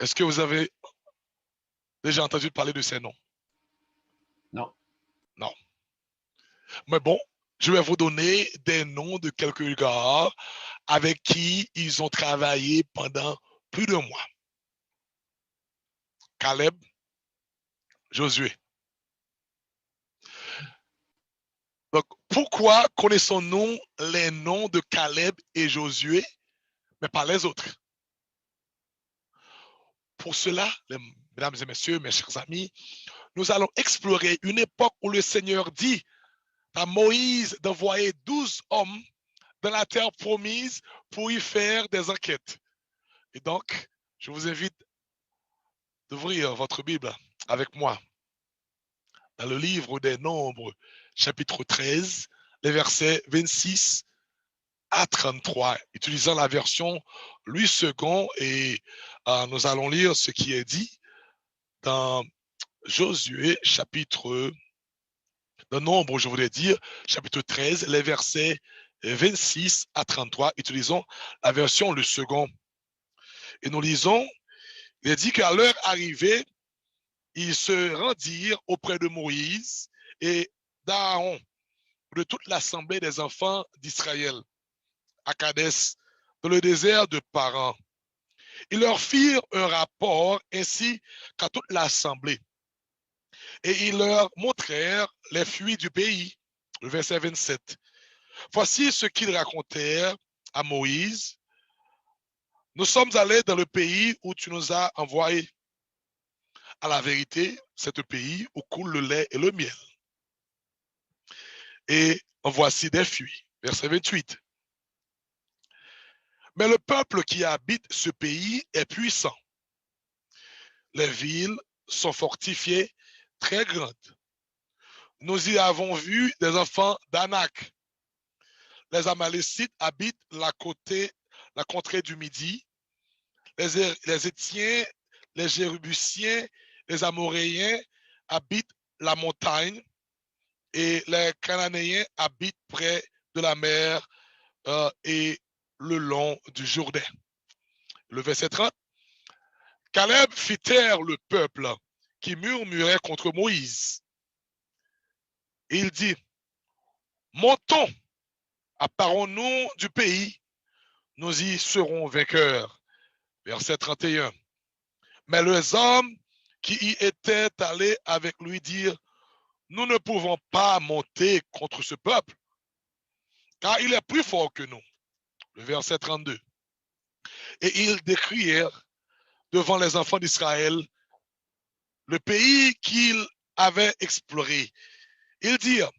Est-ce que vous avez déjà entendu parler de ces noms? Non. Non. Mais bon, je vais vous donner des noms de quelques gars avec qui ils ont travaillé pendant plus de mois. Caleb, Josué. Donc, pourquoi connaissons-nous les noms de Caleb et Josué, mais pas les autres? Pour cela, mesdames et messieurs, mes chers amis, nous allons explorer une époque où le Seigneur dit à Moïse d'envoyer 12 hommes dans la terre promise pour y faire des enquêtes. Et donc, je vous invite d'ouvrir votre Bible avec moi dans le livre des Nombres, chapitre 13, les versets 26 à 33, utilisant la version Louis II, et nous allons lire ce qui est dit dans Josué, chapitre de Nombre, je voulais dire, chapitre 13, les versets 26 à 33, utilisons la version le second. Et nous lisons, il est dit qu'à l'heure arrivée, ils se rendirent auprès de Moïse et d'Aaron, de toute l'assemblée des enfants d'Israël, à Kadès, dans le désert de Paran. Ils leur firent un rapport ainsi qu'à toute l'assemblée. Et ils leur montrèrent les fruits du pays. Le verset 27. Voici ce qu'ils racontèrent à Moïse. Nous sommes allés dans le pays où tu nous as envoyés. À la vérité, c'est un pays où coule le lait et le miel. Et en voici des fruits. Verset 28. Mais le peuple qui habite ce pays est puissant. Les villes sont fortifiées, très grandes. Nous y avons vu des enfants d'Anak. Les Amalécites habitent la contrée du Midi. Les Étiens, les Jérubusiens, les Amoréens habitent la montagne et les Cananéens habitent près de la mer et le long du Jourdain. Le verset 30. Caleb fit taire le peuple qui murmurait contre Moïse. Et il dit, montons, apparons-nous du pays, nous y serons vainqueurs. Verset 31. Mais les hommes qui y étaient allés avec lui dirent, nous ne pouvons pas monter contre ce peuple, car il est plus fort que nous. Le verset 32. Et ils décrièrent devant les enfants d'Israël le pays qu'ils avaient exploré. Ils dirent,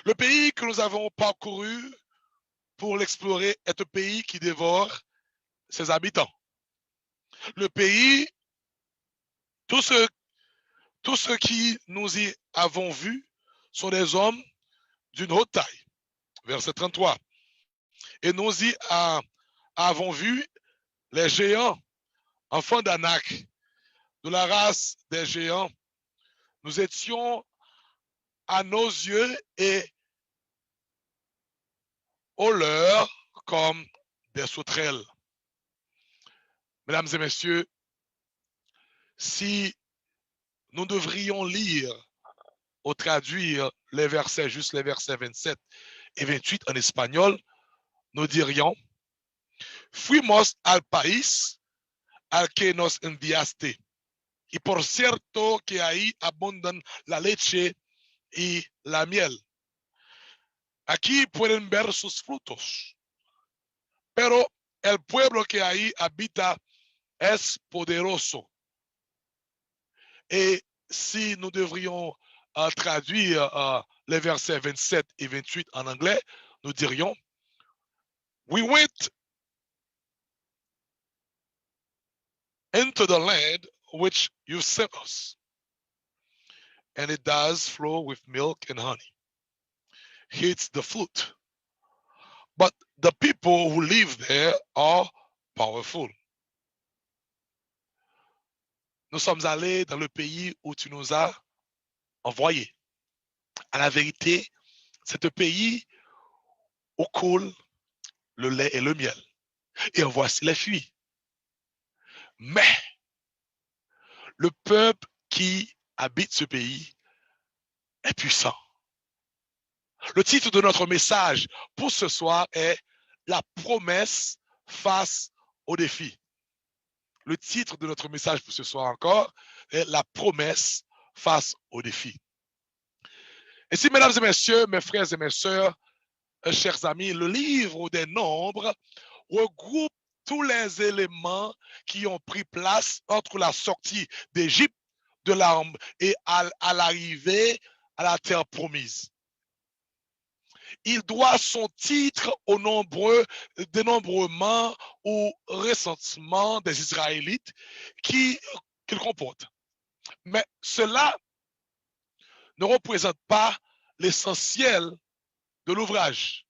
le pays que nous avons parcouru pour l'explorer est un pays qui dévore ses habitants. Le pays, tous ceux qui nous y avons vus sont des hommes d'une haute taille. Verset 33. Et nous y avons vu les géants, enfants d'Anak, de la race des géants. Nous étions à nos yeux et aux leurs comme des sauterelles. Mesdames et messieurs, si nous devrions lire ou traduire les versets, juste les versets 27 et 28 en espagnol, nous dirions, fuimos al país al que nos enviaste. Y por cierto que ahí abundan la leche y la miel. Aquí pueden ver sus frutos. Pero el pueblo que ahí habita es poderoso. Et si nous devrions traduire les versets 27 et 28 en anglais, nous dirions, we went into the land which you sent us, and it does flow with milk and honey. It's the fruit. But the people who live there are powerful. Nous sommes allés dans le pays où tu nous as envoyés. À la vérité, c'est un pays où coule le lait et le miel. Et en voici les fruits. Mais Le peuple qui habite ce pays est puissant. Le titre de notre message pour ce soir est La promesse face au défi. Le titre de notre message pour ce soir encore est La promesse face au défi. Et si, mesdames et messieurs, mes frères et mes sœurs, chers amis, le livre des Nombres regroupe tous les éléments qui ont pris place entre la sortie d'Égypte de l'arme et à l'arrivée à la terre promise. Il doit son titre au nombreux dénombrement ou recensement des Israélites qu'il comporte. Mais cela ne représente pas l'essentiel de l'ouvrage.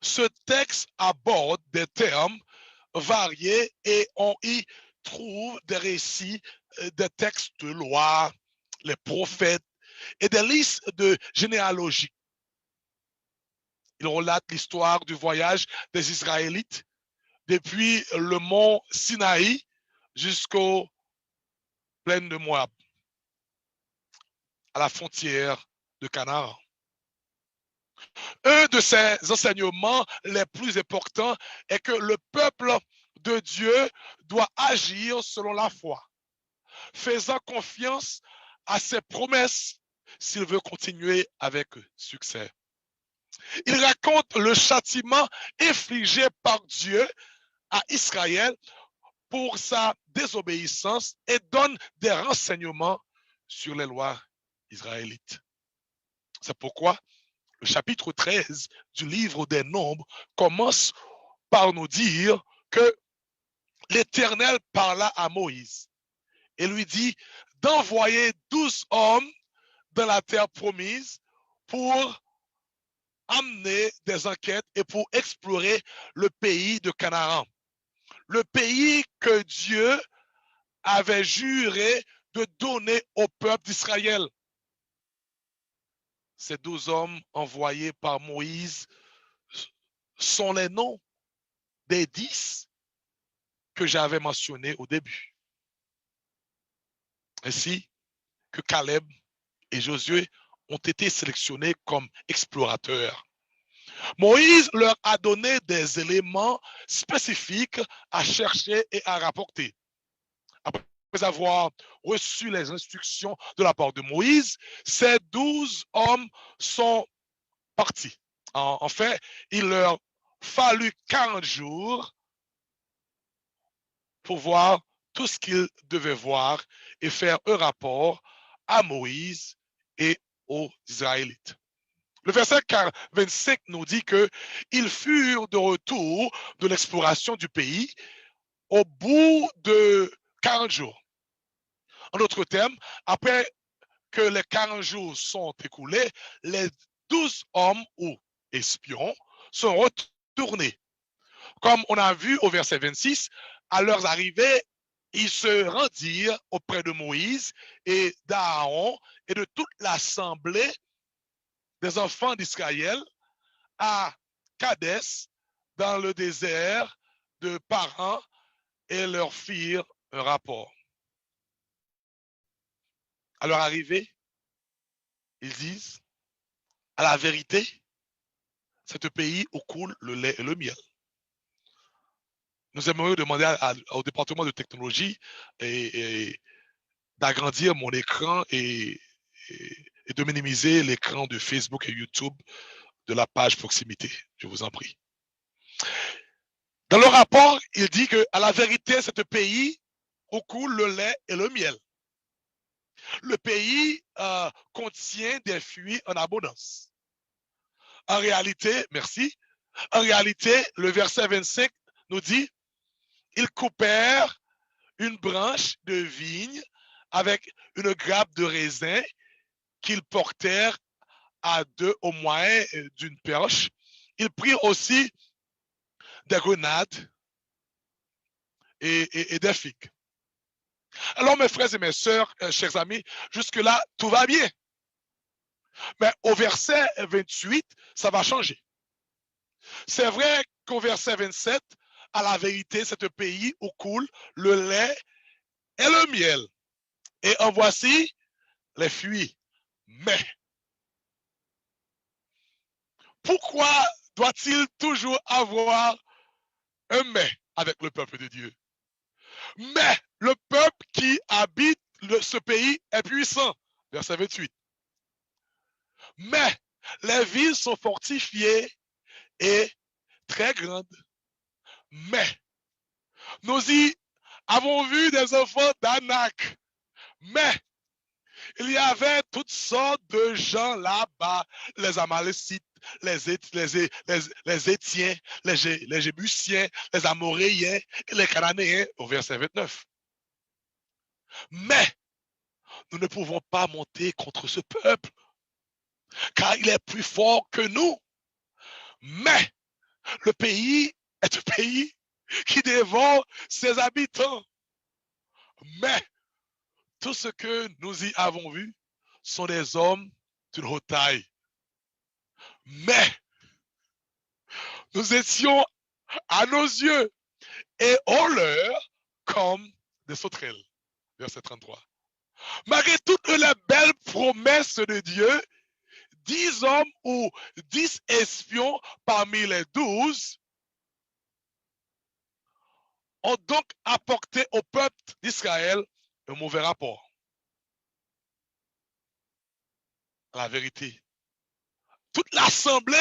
Ce texte aborde des termes variés et on y trouve des récits, des textes de loi, les prophètes et des listes de généalogie. Il relate l'histoire du voyage des Israélites depuis le mont Sinaï jusqu'aux plaines de Moab, à la frontière de Canaan. Un de ces enseignements les plus importants est que le peuple de Dieu doit agir selon la foi, faisant confiance à ses promesses s'il veut continuer avec succès. Il raconte le châtiment infligé par Dieu à Israël pour sa désobéissance et donne des renseignements sur les lois israélites. C'est pourquoi le chapitre 13 du livre des Nombres commence par nous dire que l'Éternel parla à Moïse et lui dit d'envoyer 12 hommes dans la terre promise pour amener des enquêtes et pour explorer le pays de Canaan. Le pays que Dieu avait juré de donner au peuple d'Israël. Ces 12 hommes envoyés par Moïse sont les noms des 10 que j'avais mentionnés au début. Ainsi que Caleb et Josué ont été sélectionnés comme explorateurs. Moïse leur a donné des éléments spécifiques à chercher et à rapporter. Après avoir reçu les instructions de la part de Moïse, ces 12 hommes sont partis. En fait, il leur fallut 40 jours pour voir tout ce qu'ils devaient voir et faire un rapport à Moïse et aux Israélites. Le verset 25 nous dit qu'ils furent de retour de l'exploration du pays au bout de 40 jours. En d'autres termes, après que les 40 jours sont écoulés, les 12 hommes ou espions sont retournés. Comme on a vu au verset 26, à leur arrivée, ils se rendirent auprès de Moïse et d'Aaron et de toute l'assemblée des enfants d'Israël à Kadès, dans le désert de Paran, et leur firent un rapport. À leur arrivée, ils disent, à la vérité, ce pays où coule le lait et le miel. Nous aimerions demander au département de technologie et d'agrandir mon écran et de minimiser l'écran de Facebook et YouTube de la page proximité. Je vous en prie. Dans le rapport, il dit que à la vérité, ce pays où coule le lait et le miel. Le pays contient des fruits en abondance. En réalité, merci, en réalité, le verset 25 nous dit, ils coupèrent une branche de vigne avec une grappe de raisin qu'ils portèrent à deux au moyen d'une perche. Ils prirent aussi des grenades et des figues. Alors, mes frères et mes sœurs, chers amis, jusque-là, tout va bien. Mais au verset 28, ça va changer. C'est vrai qu'au verset 27, à la vérité, c'est un pays où coule le lait et le miel. et en voici les fruits. Mais, pourquoi doit-il toujours avoir un mais avec le peuple de Dieu? Mais le peuple qui habite ce pays est puissant. Verset 28. Mais les villes sont fortifiées et très grandes. Mais nous y avons vu des enfants d'Anak. Mais il y avait toutes sortes de gens là-bas, les Amalécites, les Étiens, les Jébusiens, les Amoréens, les Cananéens, au verset 29. Mais nous ne pouvons pas monter contre ce peuple, car il est plus fort que nous. Mais le pays est un pays qui dévore ses habitants. Mais tout ce que nous y avons vu sont des hommes d'une haute taille. Mais nous étions à nos yeux et aux leurs comme des sauterelles. Verset 33. Malgré toutes les belles promesses de Dieu, 10 hommes ou 10 espions parmi les 12 ont donc apporté au peuple d'Israël un mauvais rapport. La vérité. Toute l'assemblée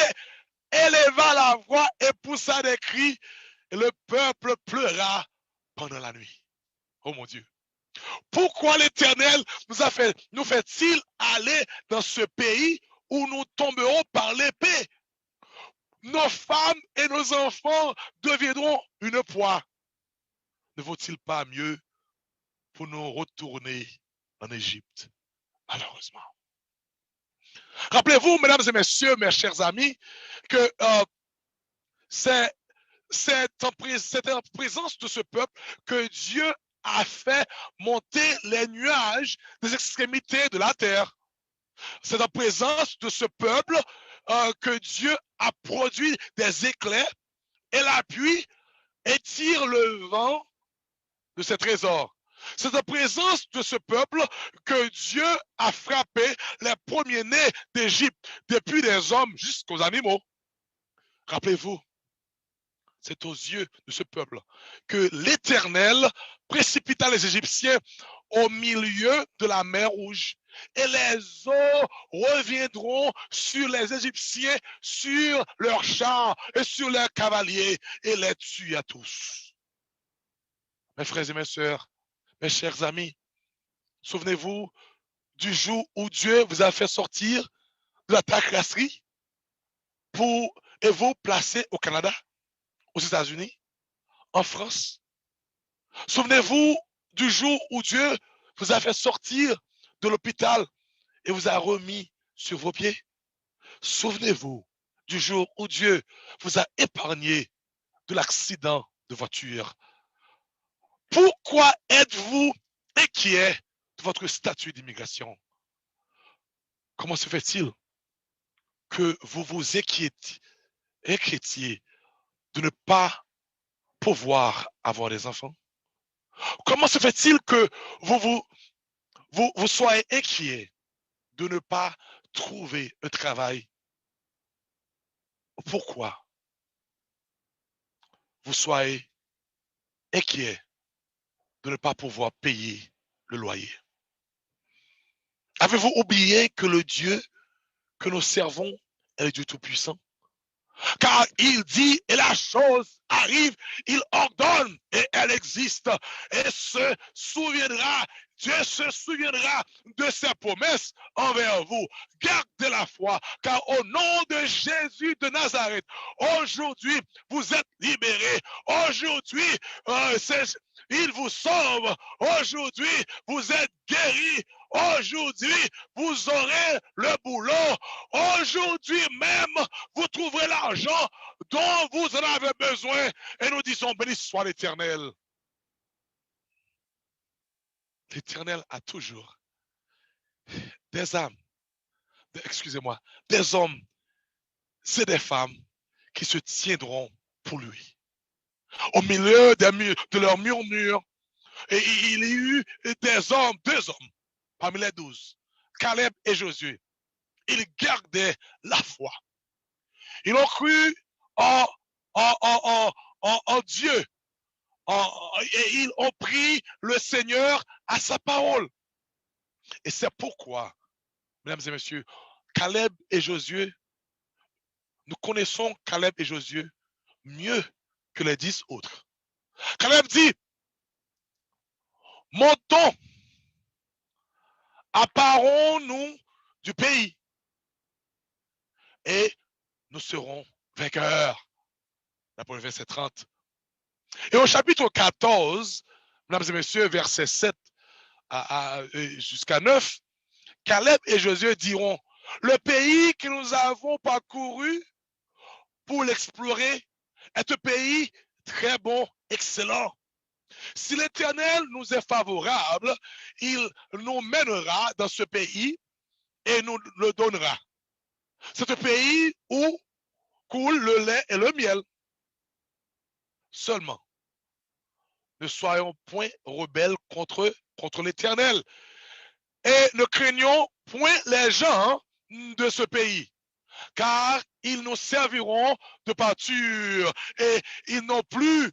éleva la voix et poussa des cris, et le peuple pleura pendant la nuit. Oh mon Dieu. Pourquoi l'Éternel nous fait-il aller dans ce pays où nous tomberons par l'épée? Nos femmes et nos enfants deviendront une proie. Ne vaut-il pas mieux pour nous retourner en Égypte? Malheureusement. Rappelez-vous, mesdames et messieurs, mes chers amis, que c'est en présence de ce peuple que Dieu a fait monter les nuages des extrémités de la terre. C'est en présence de ce peuple que Dieu a produit des éclairs et la pluie étire le vent de ses trésors. C'est en présence de ce peuple que Dieu a frappé les premiers-nés d'Égypte, depuis les hommes jusqu'aux animaux. Rappelez-vous, c'est aux yeux de ce peuple que l'Éternel précipita les Égyptiens au milieu de la mer Rouge. Et les eaux reviendront sur les Égyptiens, sur leurs chars et sur leurs cavaliers, et les tuent à tous. Mes frères et mes sœurs, mes chers amis, souvenez-vous du jour où Dieu vous a fait sortir de la tracasserie et vous placer au Canada, aux États-Unis, en France. Souvenez-vous du jour où Dieu vous a fait sortir de l'hôpital et vous a remis sur vos pieds. Souvenez-vous du jour où Dieu vous a épargné de l'accident de voiture. Pourquoi êtes-vous inquiet de votre statut d'immigration? Comment se fait-il que vous vous inquiétiez de ne pas pouvoir avoir des enfants? Comment se fait-il que vous soyez inquiet de ne pas trouver un travail? Pourquoi vous soyez inquiet de ne pas pouvoir payer le loyer? Avez-vous oublié que le Dieu que nous servons est le Dieu Tout-Puissant? Car il dit et la chose arrive, il ordonne et elle existe. Et Dieu se souviendra de ses promesses envers vous. Gardez la foi, car au nom de Jésus de Nazareth, aujourd'hui, vous êtes libérés. Aujourd'hui, il vous sauve. Aujourd'hui, vous êtes guéris. Aujourd'hui, vous aurez le boulot. Aujourd'hui même, vous trouverez l'argent dont vous en avez besoin. Et nous disons, béni soit l'Éternel. L'Éternel a toujours des âmes, des hommes, c'est des femmes qui se tiendront pour lui. Au milieu de leurs murmures, Et il y a eu des hommes, 2 hommes, parmi les 12, Caleb et Josué. Ils gardaient la foi. Ils ont cru en, en Dieu. Et ils ont pris le Seigneur à sa parole. Et c'est pourquoi, mesdames et messieurs, Caleb et Josué, nous connaissons Caleb et Josué mieux que les 10 autres. Caleb dit, montons, apparons-nous du pays et nous serons vainqueurs. D'après le verset 30. Et au chapitre 14, mesdames et messieurs, verset 7 jusqu'à 9, Caleb et Josué diront, le pays que nous avons parcouru pour l'explorer est un pays très bon, excellent. Si l'Éternel nous est favorable, il nous mènera dans ce pays et nous le donnera. C'est un pays où coule le lait et le miel. Seulement, ne soyons point rebelles contre l'Éternel et ne craignons point les gens de ce pays, car ils nous serviront de pâture et ils n'ont plus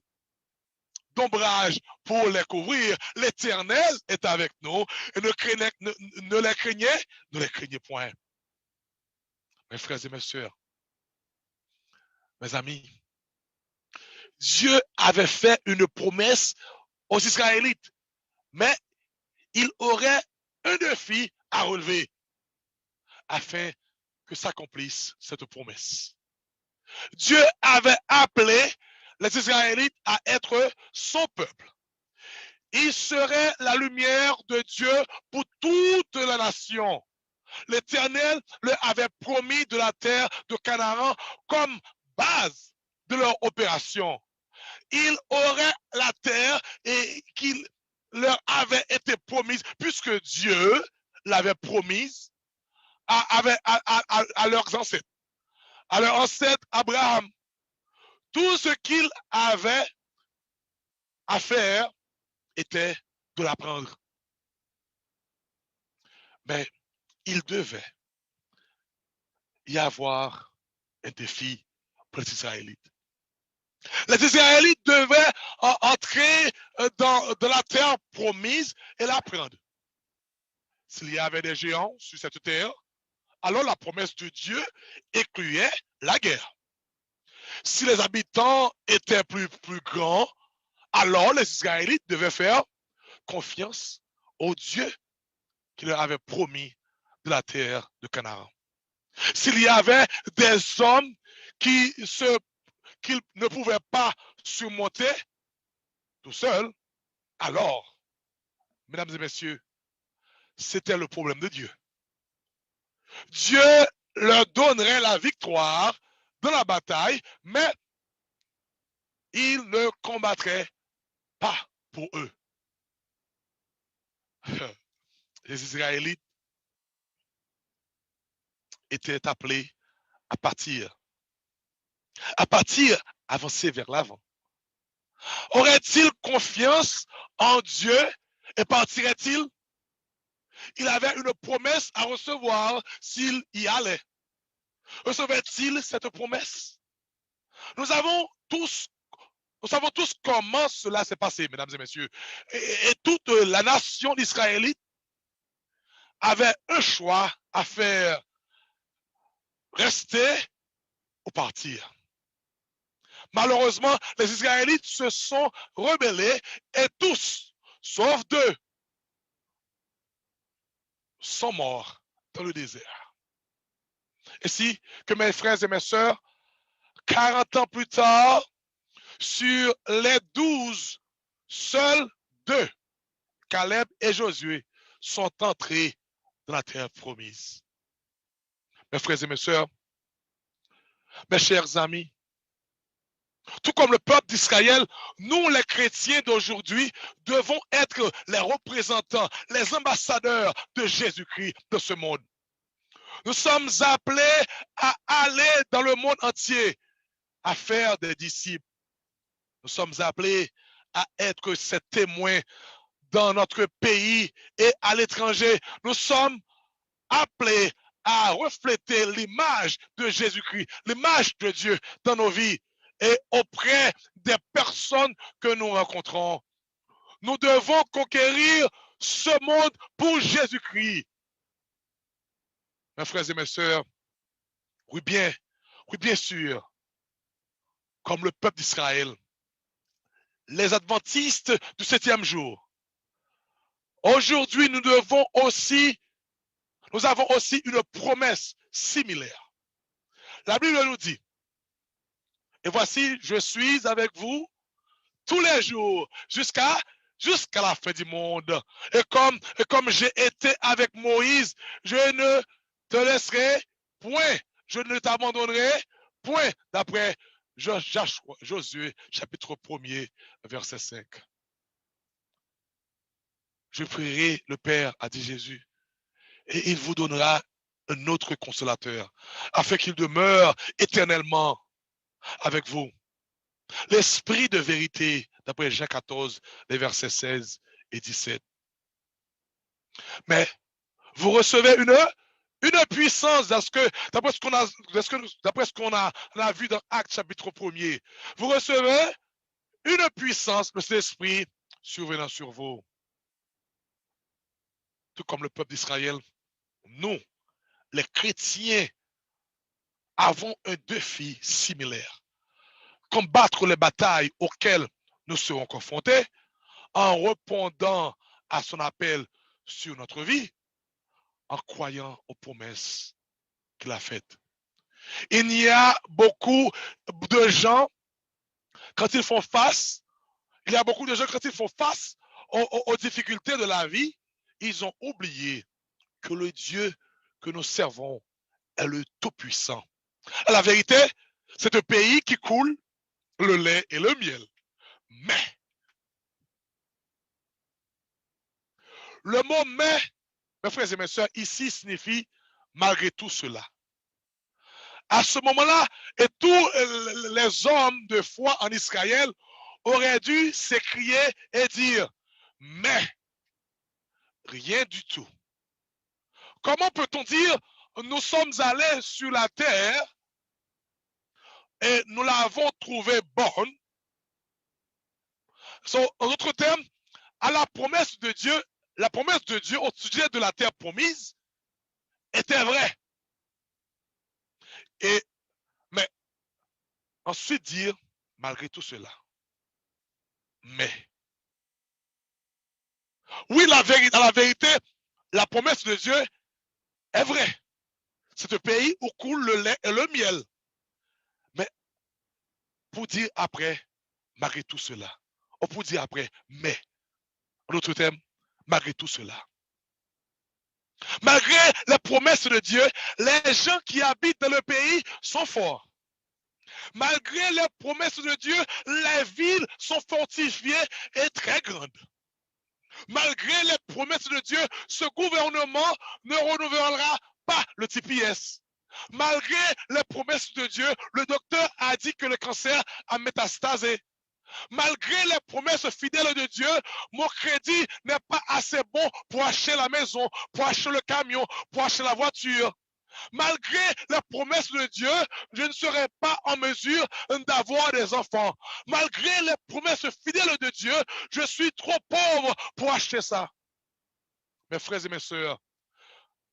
d'ombrage pour les couvrir. L'Éternel est avec nous et ne les craignez point. Mes frères et mes sœurs, mes amis, Dieu avait fait une promesse aux Israélites, mais il aurait un défi à relever afin que s'accomplisse cette promesse. Dieu avait appelé les Israélites à être son peuple. Il serait la lumière de Dieu pour toute la nation. L'Éternel leur avait promis de la terre de Canaan comme base de leur opération. Il aurait la terre et qu'il leur avait été promise, puisque Dieu l'avait promise à leurs ancêtres, à leur ancêtre Abraham. Tout ce qu'il avait à faire était de l'apprendre. Mais il devait y avoir un défi pour les Israélites. Les Israélites devaient entrer dans la terre promise et la prendre. S'il y avait des géants sur cette terre, alors la promesse de Dieu incluait la guerre. Si les habitants étaient plus grands, alors les Israélites devaient faire confiance au Dieu qui leur avait promis de la terre de Canaan. S'il y avait des hommes qu'ils ne pouvaient pas surmonter tout seuls, alors, mesdames et messieurs, c'était le problème de Dieu. Dieu leur donnerait la victoire dans la bataille, mais il ne combattrait pas pour eux. Les Israélites étaient appelés à partir, avancer vers l'avant. Aurait-il confiance en Dieu et partirait-il? Il avait une promesse à recevoir s'il y allait. Recevait-il cette promesse? Nous savons tous comment cela s'est passé, mesdames et messieurs. Et toute la nation d'Israélite avait un choix à faire, rester ou partir. Malheureusement, les Israélites se sont rebellés et tous, sauf 2, sont morts dans le désert. Ainsi que mes frères et mes sœurs, 40 ans plus tard, sur les 12, seuls 2, Caleb et Josué, sont entrés dans la terre promise. Mes frères et mes sœurs, mes chers amis, tout comme le peuple d'Israël, nous les chrétiens d'aujourd'hui devons être les représentants, les ambassadeurs de Jésus-Christ de ce monde. Nous sommes appelés à aller dans le monde entier, à faire des disciples. Nous sommes appelés à être ces témoins dans notre pays et à l'étranger. Nous sommes appelés à refléter l'image de Jésus-Christ, l'image de Dieu dans nos vies et auprès des personnes que nous rencontrons. Nous devons conquérir ce monde pour Jésus-Christ. Mes frères et mes sœurs, oui bien sûr, comme le peuple d'Israël, les adventistes du 7e jour. Aujourd'hui, nous avons aussi une promesse similaire. La Bible nous dit, et voici, je suis avec vous tous les jours jusqu'à la fin du monde. Et comme j'ai été avec Moïse, je ne te laisserai point, je ne t'abandonnerai point, d'après Josué, chapitre 1er, verset 5. Je prierai le Père, a dit Jésus, et il vous donnera un autre consolateur, afin qu'il demeure éternellement avec vous. L'esprit de vérité, d'après Jean 14, les versets 16 et 17. Mais vous recevez une puissance d'après ce qu'on a vu dans Actes chapitre 1er. Vous recevez une puissance de cet esprit survenant sur vous. Tout comme le peuple d'Israël, nous, les chrétiens, avons un défi similaire. Combattre les batailles auxquelles nous serons confrontés en répondant à son appel sur notre vie, en croyant aux promesses qu'il a faites. Il y a beaucoup de gens, quand ils font face aux difficultés de la vie, ils ont oublié que le Dieu que nous servons est le Tout-Puissant. La vérité, c'est un pays qui coule le lait et le miel. Mais, le mot mais, mes frères et mes sœurs, ici signifie malgré tout cela. À ce moment-là, et tous les hommes de foi en Israël auraient dû s'écrier et dire, mais rien du tout. Comment peut-on dire, nous sommes allés sur la terre et nous l'avons trouvée bonne? En d'autres termes, à la promesse de Dieu au sujet de la terre promise était vraie. Mais ensuite dire, malgré tout cela, mais. Oui, à la vérité, la promesse de Dieu est vraie. C'est un pays où coule le lait et le miel. Mais pour dire après, malgré tout cela, ou pour dire après, mais, en d'autres termes, malgré tout cela. Malgré les promesses de Dieu, les gens qui habitent dans le pays sont forts. Malgré les promesses de Dieu, les villes sont fortifiées et très grandes. Malgré les promesses de Dieu, ce gouvernement ne renouvellera pas le TPS. Malgré les promesses de Dieu, le docteur a dit que le cancer a métastasé. Malgré les promesses fidèles de Dieu, mon crédit n'est pas assez bon pour acheter la maison, pour acheter le camion, pour acheter la voiture. Malgré les promesses de Dieu, je ne serai pas en mesure d'avoir des enfants. Malgré les promesses fidèles de Dieu, je suis trop pauvre pour acheter ça. Mes frères et mes sœurs,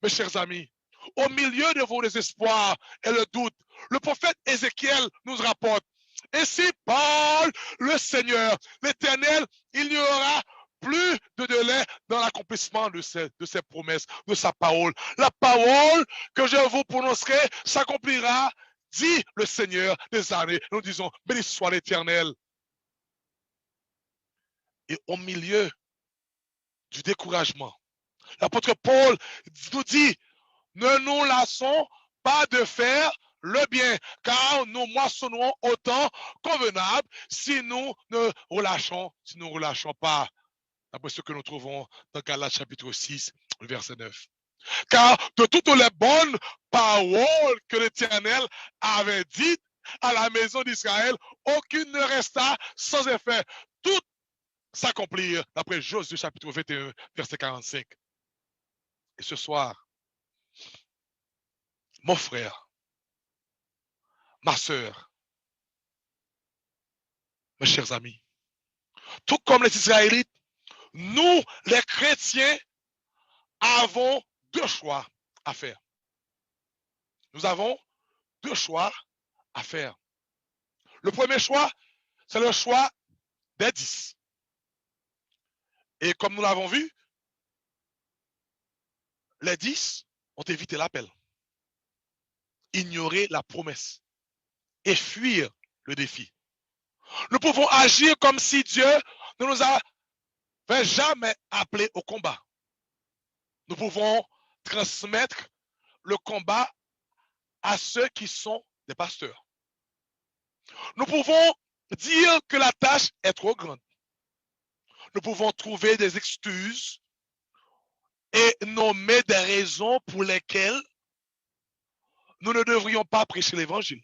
mes chers amis, au milieu de vos désespoirs et le doute, le prophète Ézéchiel nous rapporte, ainsi parle le Seigneur, l'Éternel, il n'y aura plus de délai dans l'accomplissement de ses promesses, de sa parole. La parole que je vous prononcerai s'accomplira, dit le Seigneur des armées. Nous disons, béni soit l'Éternel. Et au milieu du découragement, l'apôtre Paul nous dit, ne nous lassons pas de faire le bien, car nous moissonnons au temps convenable si nous ne relâchons pas. Après ce que nous trouvons dans Galates chapitre 6, le verset 9. Car de toutes les bonnes paroles que l'Éternel avait dites à la maison d'Israël, aucune ne resta sans effet. Toutes s'accomplir d'après Josué chapitre 21, verset 45. Et ce soir, mon frère, ma sœur, mes chers amis, tout comme les Israélites, nous, les chrétiens, avons deux choix à faire. Nous avons deux choix à faire. Le premier choix, c'est le choix des 10. Et comme nous l'avons vu, les 10 ont évité l'appel, ignoré la promesse et fuir le défi. Nous pouvons agir comme si Dieu ne nous avait jamais appelés au combat. Nous pouvons transmettre le combat à ceux qui sont des pasteurs. Nous pouvons dire que la tâche est trop grande. Nous pouvons trouver des excuses et nommer des raisons pour lesquelles nous ne devrions pas prêcher l'évangile.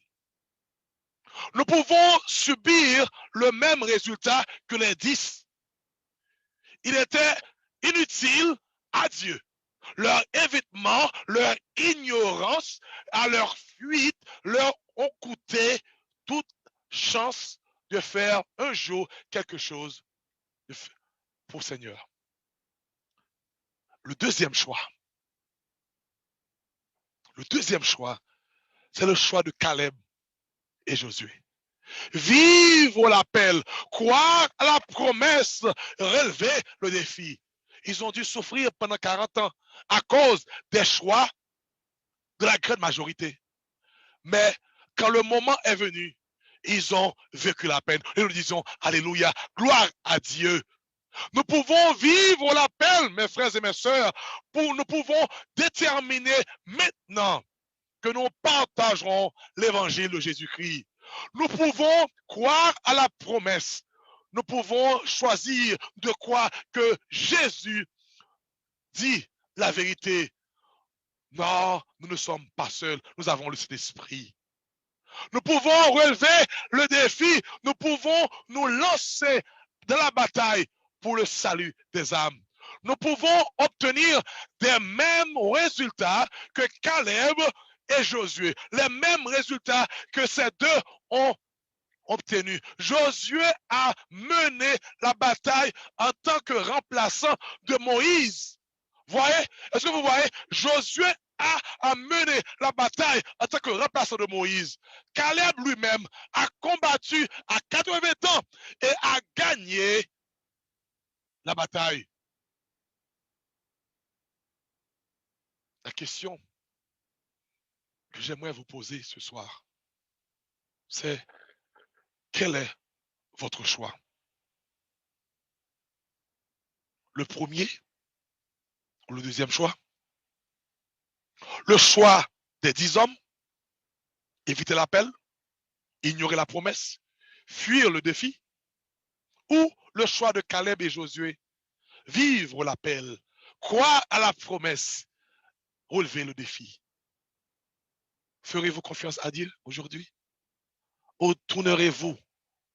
Nous pouvons subir le même résultat que les 10. Il était inutile à Dieu. Leur évitement, leur ignorance, à leur fuite, leur ont coûté toute chance de faire un jour quelque chose pour le Seigneur. Le deuxième choix, c'est le choix de Caleb et Josué. Vivre l'appel, croire à la promesse, relever le défi. Ils ont dû souffrir pendant 40 ans à cause des choix de la grande majorité. Mais quand le moment est venu, ils ont vécu la peine. Et nous disons, alléluia, gloire à Dieu. Nous pouvons vivre l'appel, mes frères et mes sœurs, nous pouvons déterminer maintenant que nous partagerons l'évangile de Jésus-Christ. Nous pouvons croire à la promesse. Nous pouvons choisir de croire que Jésus dit la vérité. Non, nous ne sommes pas seuls. Nous avons le Saint-Esprit. Nous pouvons relever le défi. Nous pouvons nous lancer dans la bataille pour le salut des âmes. Nous pouvons obtenir des mêmes résultats que Caleb et Josué. Les mêmes résultats que ces deux ont obtenus. Josué a mené la bataille en tant que remplaçant de Moïse. Voyez? Est-ce que vous voyez? Josué a mené la bataille en tant que remplaçant de Moïse. Caleb lui-même a combattu à 80 ans et a gagné la bataille. La question que j'aimerais vous poser ce soir, c'est quel est votre choix? Le premier ou le deuxième choix? Le choix des 10 hommes, éviter l'appel, ignorer la promesse, fuir le défi, ou le choix de Caleb et Josué, vivre l'appel, croire à la promesse, relever le défi. Ferez-vous confiance à Dieu aujourd'hui? Ou tournerez-vous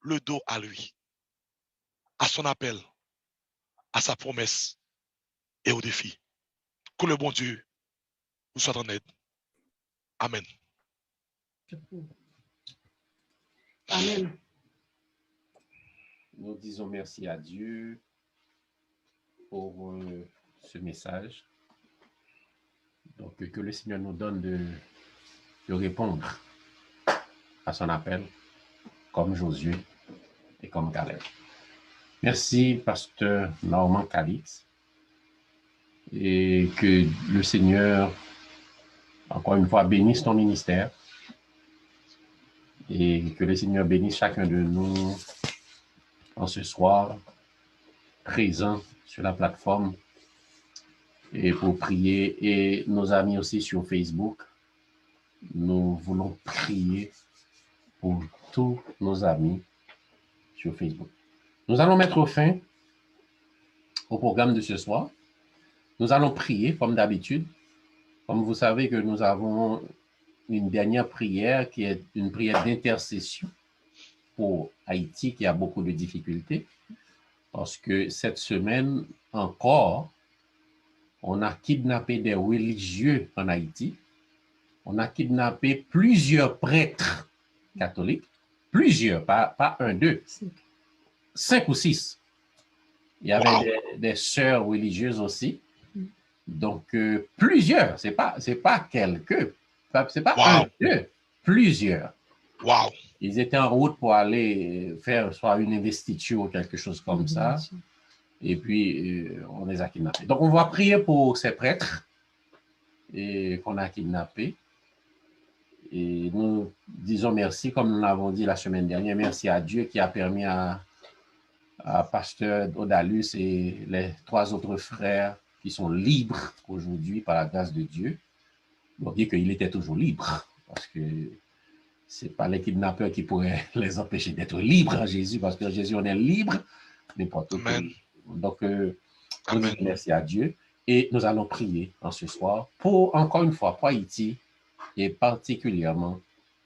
le dos à lui, à son appel, à sa promesse et au défi? Que le bon Dieu nous soit en aide. Amen. Amen. Nous disons merci à Dieu pour ce message. Donc, que le Seigneur nous donne de répondre à son appel, comme Josué et comme Caleb. Merci, pasteur Normand Calix, et que le Seigneur, encore une fois, bénisse ton ministère, et que le Seigneur bénisse chacun de nous en ce soir, présent sur la plateforme, et pour prier, et nos amis aussi sur Facebook. Nous voulons prier pour tous nos amis sur Facebook. Nous allons mettre fin au programme de ce soir. Nous allons prier comme d'habitude. Comme vous savez que nous avons une dernière prière qui est une prière d'intercession pour Haïti qui a beaucoup de difficultés. Parce que cette semaine encore, on a kidnappé des religieux en Haïti. On a kidnappé plusieurs prêtres catholiques. Plusieurs, pas un, deux. 5 ou 6. Il y avait des sœurs religieuses aussi. Donc, plusieurs. C'est pas quelques. C'est pas un, deux. Plusieurs. Wow. Ils étaient en route pour aller faire soit une investiture ou quelque chose comme ça. Et puis, on les a kidnappés. Donc, on va prier pour ces prêtres qu'on a kidnappés. Et nous disons merci, comme nous l'avons dit la semaine dernière, merci à Dieu qui a permis à Pasteur Odalus et les 3 autres frères qui sont libres aujourd'hui par la grâce de Dieu. On dit qu'il était toujours libre, parce que ce n'est pas les kidnappeurs qui pourraient les empêcher d'être libres en Jésus, parce que Jésus, on est libre n'importe où. Donc, nous disons merci à Dieu et nous allons prier en ce soir pour, encore une fois, pour Haïti et particulièrement